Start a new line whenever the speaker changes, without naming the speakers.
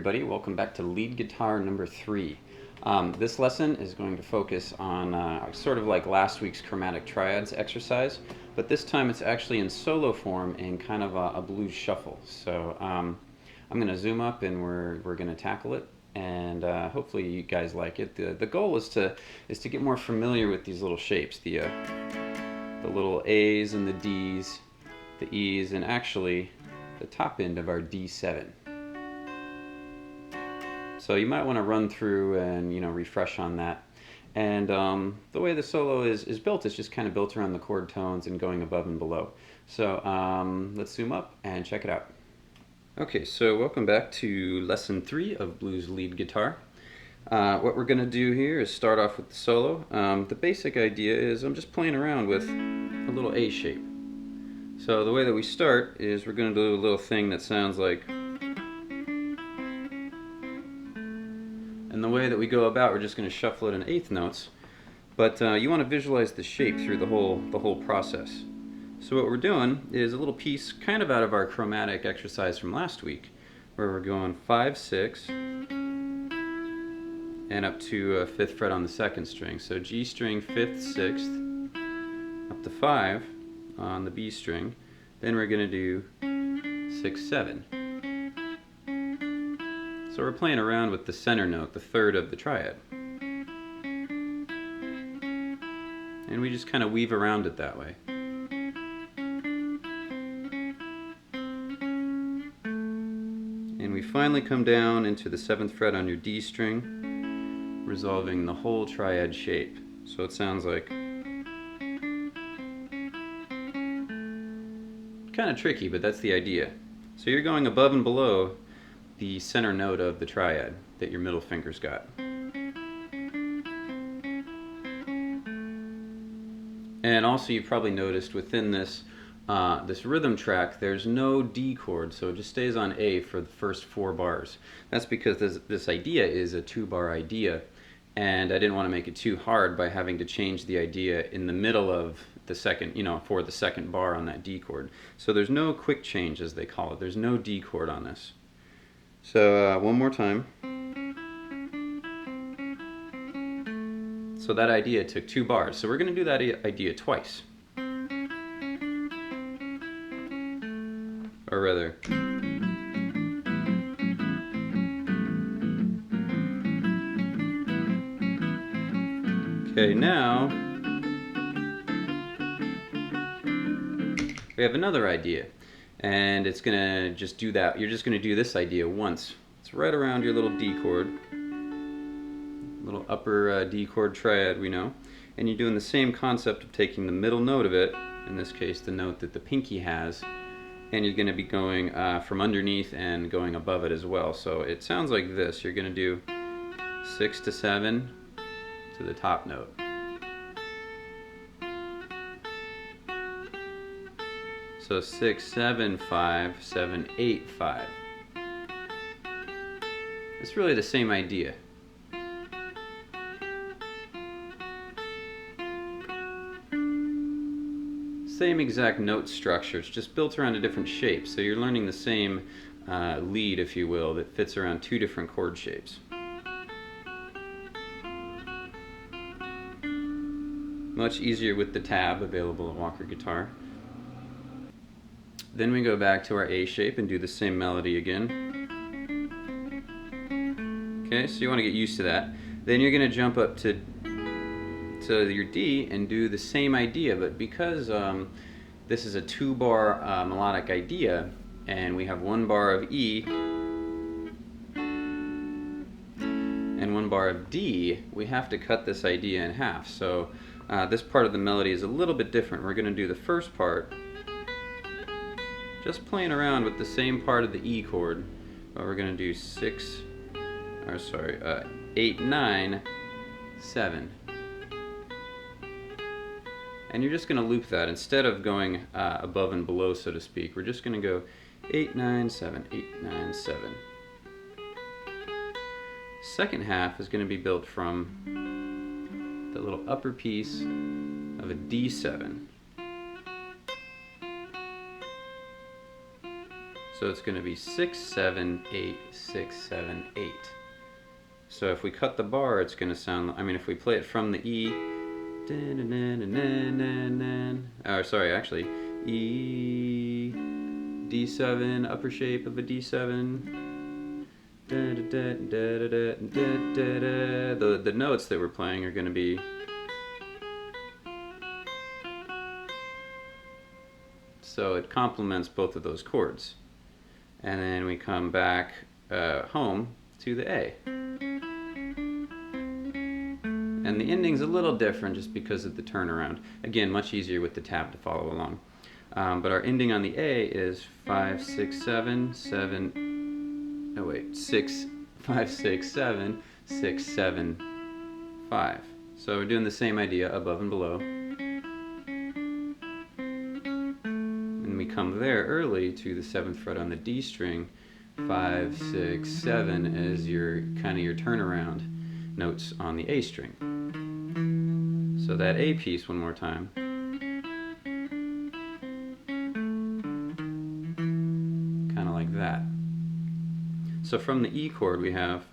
everybody, welcome back to lead guitar number 3. This lesson is going to focus on sort of like last week's chromatic triads exercise, but this time it's actually in solo form in kind of a blues shuffle. So I'm going to zoom up and we're going to tackle it, and hopefully you guys like it. The goal is to get more familiar with these little shapes, the little A's and the D's, the E's, and actually the top end of our D7. So you might want to run through and refresh on that. And the way the solo is built is just kind of built around the chord tones and going above and below. So let's zoom up and check it out. Okay, so welcome back to lesson 3 of blues lead guitar. What we're going to do here is start off with the solo. The basic idea is I'm just playing around with a little A shape. So the way that we start is we're going to do a little thing that sounds like, and the way that we go about, we're just going to shuffle it in eighth notes. But you want to visualize the shape through the whole process. So what we're doing is a little piece kind of out of our chromatic exercise from last week, where we're going 5, 6, and up to 5th fret on the 2nd string. So G string, 5th, 6th, up to 5 on the B string. Then we're going to do 6, 7. So we're playing around with the center note, the 3rd of the triad. And we just kind of weave around it that way. And we finally come down into the 7th fret on your D string, resolving the whole triad shape. So it sounds like, kind of tricky, but that's the idea. So you're going above and below the center note of the triad that your middle finger's got. And also you probably noticed within this rhythm track there's no D chord, so it just stays on A for the first 4 bars. That's because this idea is a 2-bar idea, and I didn't want to make it too hard by having to change the idea in the middle of the second, for the second bar on that D chord. So there's no quick change, as they call it. There's no D chord on this. So one more time. So that idea took 2 bars. So we're going to do that idea twice. Or rather, okay, now we have another idea. And it's going to just do that. You're just going to do this idea once. It's right around your little D chord, little upper D chord triad we know. And you're doing the same concept of taking the middle note of it, in this case the note that the pinky has, and you're going to be going from underneath and going above it as well. So it sounds like this. You're going to do 6 to 7 to the top note. So 6, 7, 5, 7, 8, 5. It's really the same idea. Same exact note structure, it's just built around a different shape. So you're learning the same lead, if you will, that fits around 2 different chord shapes. Much easier with the tab available at Walker Guitar. Then we go back to our A shape and do the same melody again. Okay, so you want to get used to that. Then you're going to jump up to your D and do the same idea, but because this is a 2-bar melodic idea and we have 1 bar of E and 1 bar of D, we have to cut this idea in half. So this part of the melody is a little bit different. We're going to do the first part just playing around with the same part of the E chord, but we're going to do 8, 9, 7. And you're just going to loop that. Instead of going above and below, so to speak, we're just going to go 8, 9, 7, 8, 9, 7. Second half is going to be built from the little upper piece of a D7. So it's going to be 6, 7, 8, 6, 7, 8. So if we cut the bar, it's going to sound, I mean, if we play it from the E, or sorry, actually, E, D7, upper shape of a D7. The notes that we're playing are going to be, so it complements both of those chords. And then we come back home to the A. And the ending's a little different just because of the turnaround. Again, much easier with the tab to follow along. But our ending on the A is 5, 6, 7, 7, oh wait, 6, 5, 6, 7, 6, 7, 5. So we're doing the same idea above and below. And we come there early to the 7th fret on the D string. 5, 6, 7 is your kind of your turnaround notes on the A string. So that A piece one more time. Kind of like that. So from the E chord we have